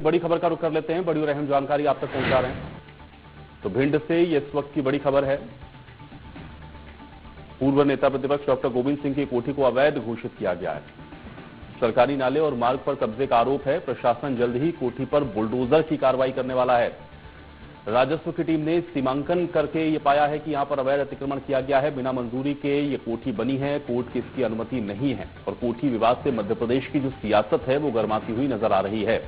बड़ी खबर का रुख कर लेते हैं। बड़ी और अहम जानकारी आप तक पहुंचा रहे हैं। तो भिंड से ये इस वक्त की बड़ी खबर है। पूर्व नेता प्रतिपक्ष डॉक्टर गोविंद सिंह की कोठी को अवैध घोषित किया गया है। सरकारी नाले और मार्ग पर कब्जे का आरोप है। प्रशासन जल्द ही कोठी पर बुलडोजर की कार्रवाई करने वाला है। राजस्व की टीम ने सीमांकन करके ये पाया है कि यहां पर अवैध अतिक्रमण किया गया है। बिना मंजूरी के ये कोठी बनी है। कोर्ट की इसकी अनुमति नहीं है और कोठी विवाद से मध्य प्रदेश की जो सियासत है वो गरमाती हुई नजर आ रही है।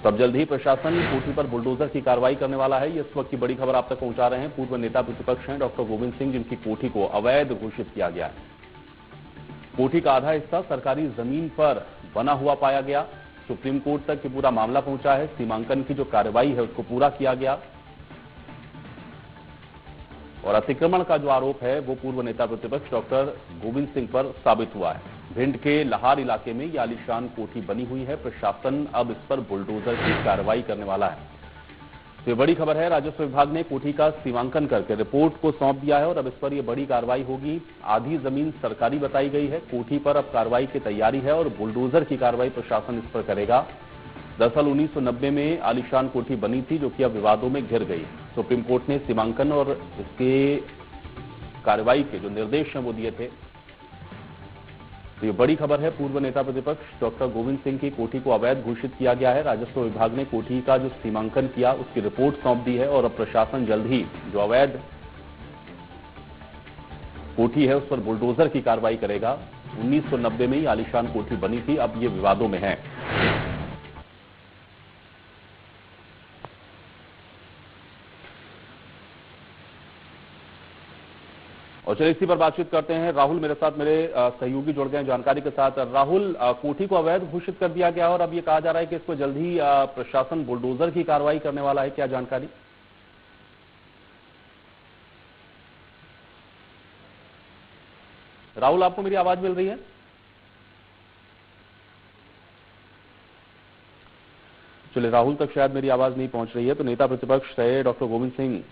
तब जल्द ही प्रशासन कोठी पर बुलडोजर की कार्रवाई करने वाला है। ये इस वक्त की बड़ी खबर आप तक पहुंचा रहे हैं। पूर्व नेता प्रतिपक्ष हैं डॉक्टर गोविंद सिंह, जिनकी कोठी को अवैध घोषित किया गया है। कोठी का आधा हिस्सा सरकारी जमीन पर बना हुआ पाया गया। सुप्रीम कोर्ट तक ये पूरा मामला पहुंचा है। सीमांकन की जो कार्रवाई है उसको पूरा किया गया और अतिक्रमण का जो आरोप है वो पूर्व नेता प्रतिपक्ष डॉक्टर गोविंद सिंह पर साबित हुआ है। भिंड के लहार इलाके में ये आलीशान कोठी बनी हुई है। प्रशासन अब इस पर बुलडोजर की कार्रवाई करने वाला है। तो ये बड़ी खबर है। राजस्व विभाग ने कोठी का सीमांकन करके रिपोर्ट को सौंप दिया है और अब इस पर यह बड़ी कार्रवाई होगी। आधी जमीन सरकारी बताई गई है। कोठी पर अब कार्रवाई की तैयारी है और बुलडोजर की कार्रवाई प्रशासन इस पर करेगा। दरअसल 1990 में आलीशान कोठी बनी थी जो कि अब विवादों में घिर गई। सुप्रीम कोर्ट ने सीमांकन और इसके कार्रवाई के जो निर्देश हैं वो दिए थे। तो ये बड़ी खबर है। पूर्व नेता प्रतिपक्ष डॉक्टर गोविंद सिंह की कोठी को अवैध घोषित किया गया है। राजस्व विभाग ने कोठी का जो सीमांकन किया उसकी रिपोर्ट सौंप दी है और अब प्रशासन जल्द ही जो अवैध कोठी है उस पर बुलडोजर की कार्रवाई करेगा। 1990 में ही आलीशान कोठी बनी थी, अब ये विवादों में है। और चलिए इसी पर बातचीत करते हैं। राहुल मेरे साथ, मेरे सहयोगी जुड़ गए हैं जानकारी के साथ। राहुल, कोठी को अवैध घोषित कर दिया गया और अब ये कहा जा रहा है कि इसको जल्द ही प्रशासन बुलडोजर की कार्रवाई करने वाला है, क्या जानकारी? राहुल, आपको मेरी आवाज मिल रही है? चलिए, राहुल तक शायद मेरी आवाज नहीं पहुंच रही है। तो नेता प्रतिपक्ष रहे डॉक्टर गोविंद सिंह,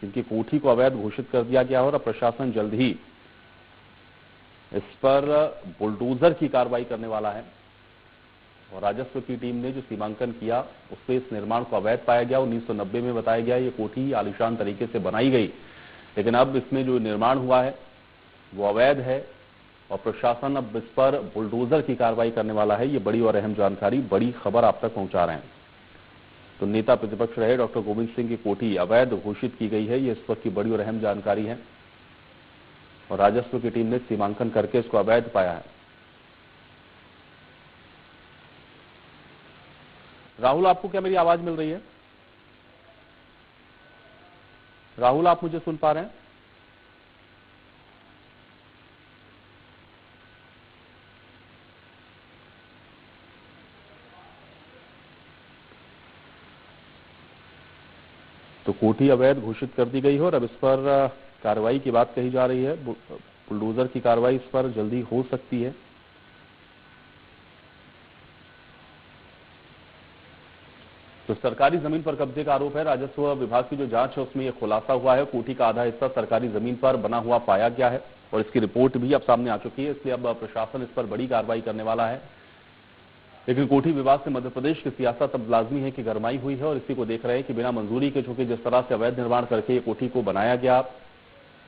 जिनकी कोठी को अवैध घोषित कर दिया गया और अब प्रशासन जल्द ही इस पर बुलडोजर की कार्रवाई करने वाला है। और राजस्व की टीम ने जो सीमांकन किया उससे इस निर्माण को अवैध पाया गया। 1990 में बताया गया ये कोठी आलीशान तरीके से बनाई गई, लेकिन अब इसमें जो निर्माण हुआ है वो अवैध है और प्रशासन अब इस पर बुलडोजर की कार्रवाई करने वाला है। ये बड़ी और अहम जानकारी, बड़ी खबर आप तक पहुंचा रहे हैं। तो नेता प्रतिपक्ष रहे डॉक्टर गोविंद सिंह की कोठी अवैध घोषित की गई है। ये इस वक्त की बड़ी और अहम जानकारी है और राजस्व की टीम ने सीमांकन करके इसको अवैध पाया है। राहुल, आपको क्या मेरी आवाज मिल रही है? राहुल, आप मुझे सुन पा रहे हैं? तो कोठी अवैध घोषित कर दी गई है और अब इस पर कार्रवाई की बात कही जा रही है। बुलडोजर की कार्रवाई इस पर जल्दी हो सकती है। तो सरकारी जमीन पर कब्जे का आरोप है। राजस्व विभाग की जो जांच है उसमें यह खुलासा हुआ है। कोठी का आधा हिस्सा सरकारी जमीन पर बना हुआ पाया गया है और इसकी रिपोर्ट भी अब सामने आ चुकी है। इसलिए अब प्रशासन इस पर बड़ी कार्रवाई करने वाला है। लेकिन कोठी विवाद से मध्य प्रदेश की सियासत अब लाजमी है कि गरमाई हुई है और इसी को देख रहे हैं कि बिना मंजूरी के चूंकि जिस तरह से अवैध निर्माण करके ये कोठी को बनाया गया,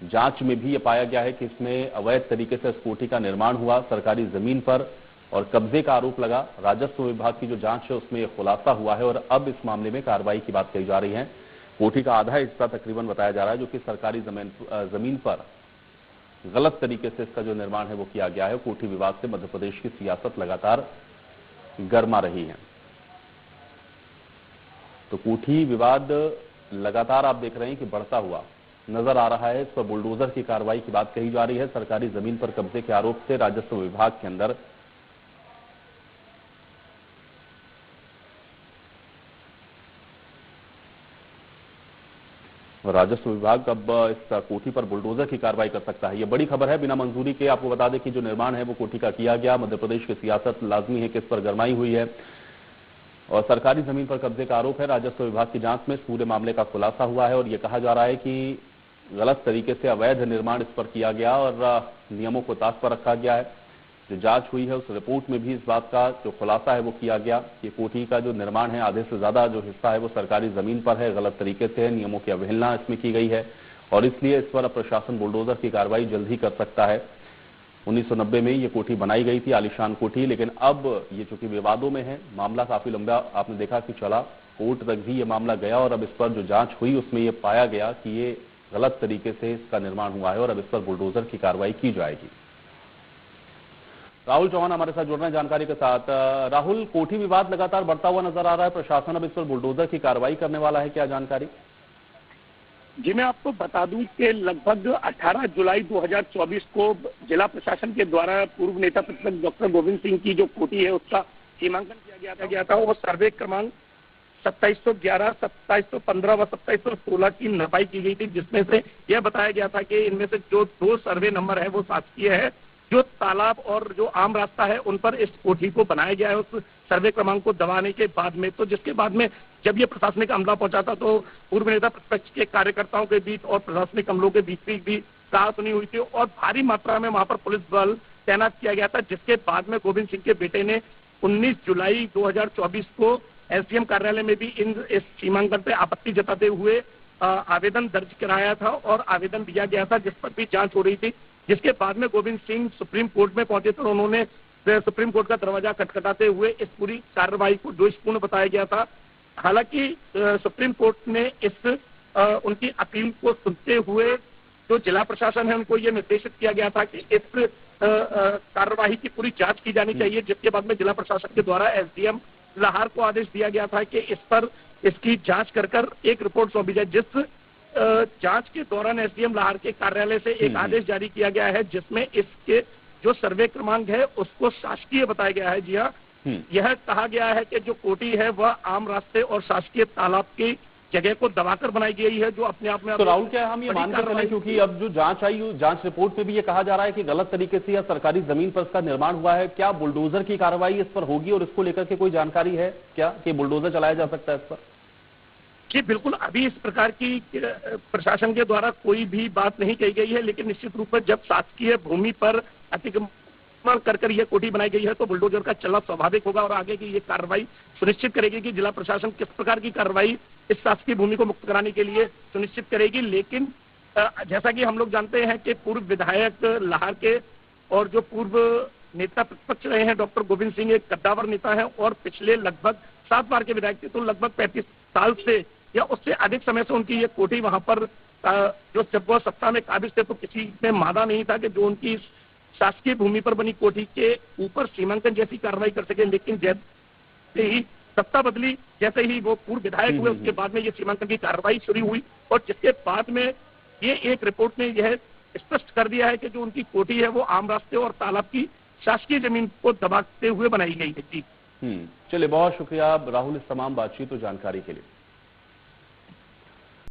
जांच में भी ये पाया गया है कि इसमें अवैध तरीके से इस कोठी का निर्माण हुआ सरकारी जमीन पर और कब्जे का आरोप लगा। राजस्व विभाग की जो जांच है उसमें यह खुलासा हुआ है और अब इस मामले में कार्रवाई की बात कही जा रही है। कोठी का आधा हिस्सा तकरीबन बताया जा रहा है जो कि सरकारी जमीन पर गलत तरीके से इसका जो निर्माण है वो किया गया है। कोठी विवाद से मध्य प्रदेश की सियासत लगातार गरमा रही है। तो कोठी विवाद लगातार आप देख रहे हैं कि बढ़ता हुआ नजर आ रहा है। इस पर बुलडोजर की कार्रवाई की बात कही जा रही है। सरकारी जमीन पर कब्जे के आरोप से राजस्व विभाग के अंदर राजस्व विभाग अब इस कोठी पर बुलडोजर की कार्रवाई कर सकता है। यह बड़ी खबर है। बिना मंजूरी के आपको बता दें कि जो निर्माण है वो कोठी का किया गया। मध्य प्रदेश की सियासत लाजमी है कि इस पर गरमाई हुई है और सरकारी जमीन पर कब्जे का आरोप है। राजस्व विभाग की जांच में इस पूरे मामले का खुलासा हुआ है और यह कहा जा रहा है कि गलत तरीके से अवैध निर्माण इस पर किया गया और नियमों को ताक पर रखा गया है। जो जांच हुई है उस रिपोर्ट में भी इस बात का जो खुलासा है वो किया गया कि कोठी का जो निर्माण है आधे से ज्यादा जो हिस्सा है वो सरकारी जमीन पर है, गलत तरीके से है, नियमों की अवहेलना इसमें की गई है और इसलिए इस पर अब प्रशासन बुलडोजर की कार्रवाई जल्द ही कर सकता है। 1990 में ये कोठी बनाई गई थी, आलीशान कोठी, लेकिन अब ये चूंकि विवादों में है, मामला काफी लंबा आपने देखा कि चला, कोर्ट तक भी ये मामला गया और अब इस पर जो जांच हुई उसमें ये पाया गया कि ये गलत तरीके से इसका निर्माण हुआ है और अब इस पर बुलडोजर की कार्रवाई की जाएगी। राहुल चौहान हमारे साथ जुड़ रहे हैं जानकारी के साथ। राहुल, कोठी विवाद लगातार बढ़ता हुआ नजर आ रहा है, प्रशासन अब इस पर बुलडोजर की कार्रवाई करने वाला है, क्या जानकारी? जी, मैं आपको बता दूं कि लगभग 18 जुलाई 2024 को जिला प्रशासन के द्वारा पूर्व नेता प्रतिपक्ष डॉक्टर गोविंद सिंह की जो कोठी है उसका सीमांकन किया गया था। वो सर्वे क्रमांक 2711, 2715 व 2716 की नपाई की गई थी, जिसमें से यह बताया गया था कि इनमें से जो 2 सर्वे नंबर है वो शासकीय है। जो तालाब और जो आम रास्ता है उन पर इस कोठी को बनाया गया है उस सर्वे क्रमांक को दबाने के बाद में। तो जिसके बाद में जब ये प्रशासनिक अमला पहुंचा था तो पूर्व नेता प्रतिपक्ष के कार्यकर्ताओं के बीच और प्रशासनिक अमलों के बीच भी कहासुनी हुई थी और भारी मात्रा में वहां पर पुलिस बल तैनात किया गया था। जिसके बाद में गोविंद सिंह के बेटे ने 19 जुलाई 2024 को एसडीएम कार्यालय में भी इस सीमांकन पर आपत्ति जताते हुए आवेदन दर्ज कराया था और आवेदन दिया गया था, जिस पर भी जांच हो रही थी। जिसके बाद में गोविंद सिंह सुप्रीम कोर्ट में पहुंचे थे और उन्होंने सुप्रीम कोर्ट का दरवाजा खटखटाते हुए इस पूरी कार्रवाई को दोषपूर्ण बताया गया था। हालांकि सुप्रीम कोर्ट ने उनकी अपील को सुनते हुए जो जिला प्रशासन है उनको ये निर्देशित किया गया था कि इस कार्रवाई की पूरी जांच की जानी चाहिए। जिसके बाद में जिला प्रशासन के द्वारा एसडीएम लाहौर को आदेश दिया गया था कि इस पर इसकी जांच कर एक रिपोर्ट सौंपी जाए। जिस जांच के दौरान एसडीएम लाहौर के कार्यालय से एक आदेश जारी किया गया है जिसमें इसके जो सर्वे क्रमांक है उसको शासकीय बताया गया है। जी हाँ, यह कहा गया है कि जो कोठी है वह आम रास्ते और शासकीय तालाब की जगह को दबाकर बनाई गई है, जो अपने आप में। तो राहुल, क्या हम ये मानकर चलें, क्योंकि अब जो जांच आई, जांच रिपोर्ट में भी ये कहा जा रहा है कि गलत तरीके से या सरकारी जमीन पर इसका निर्माण हुआ है, क्या बुलडोजर की कार्रवाई इस पर होगी और इसको लेकर के कोई जानकारी है क्या कि बुलडोजर चलाया जा सकता है इस पर? जी बिल्कुल, अभी इस प्रकार की प्रशासन के द्वारा कोई भी बात नहीं कही गई है, लेकिन निश्चित रूप से जब शासकीय भूमि पर अतिक्रमण कर यह कोठी बनाई गई है तो बुलडोजर का चलना स्वाभाविक होगा और आगे की ये कार्रवाई सुनिश्चित करेगी कि जिला प्रशासन किस प्रकार की कार्रवाई इस शासकीय भूमि को मुक्त कराने के लिए सुनिश्चित करेगी। लेकिन जैसा कि हम लोग जानते हैं कि पूर्व विधायक लाहौर के और जो पूर्व नेता प्रतिपक्ष रहे हैं डॉक्टर गोविंद सिंह एक कद्दावर नेता है और पिछले लगभग 7 बार के विधायक थे, तो लगभग 35 साल से या उससे अधिक समय से उनकी ये कोठी वहां पर जो जब वो सत्ता में काबिज थे तो किसी ने माना नहीं था कि जो उनकी शासकीय भूमि पर बनी कोठी के ऊपर सीमांकन जैसी कार्रवाई कर सके। लेकिन जैसे ही सत्ता बदली, जैसे ही वो पूर्व विधायक हुए, उसके बाद में ये सीमांकन की कार्रवाई शुरू हुई और जिसके बाद में ये एक रिपोर्ट ने यह स्पष्ट कर दिया है कि जो उनकी कोठी है वो आम रास्ते और तालाब की शासकीय जमीन को दबाते हुए बनाई गई है। जी चलिए, बहुत शुक्रिया राहुल इस तमाम बातचीत और जानकारी के लिए।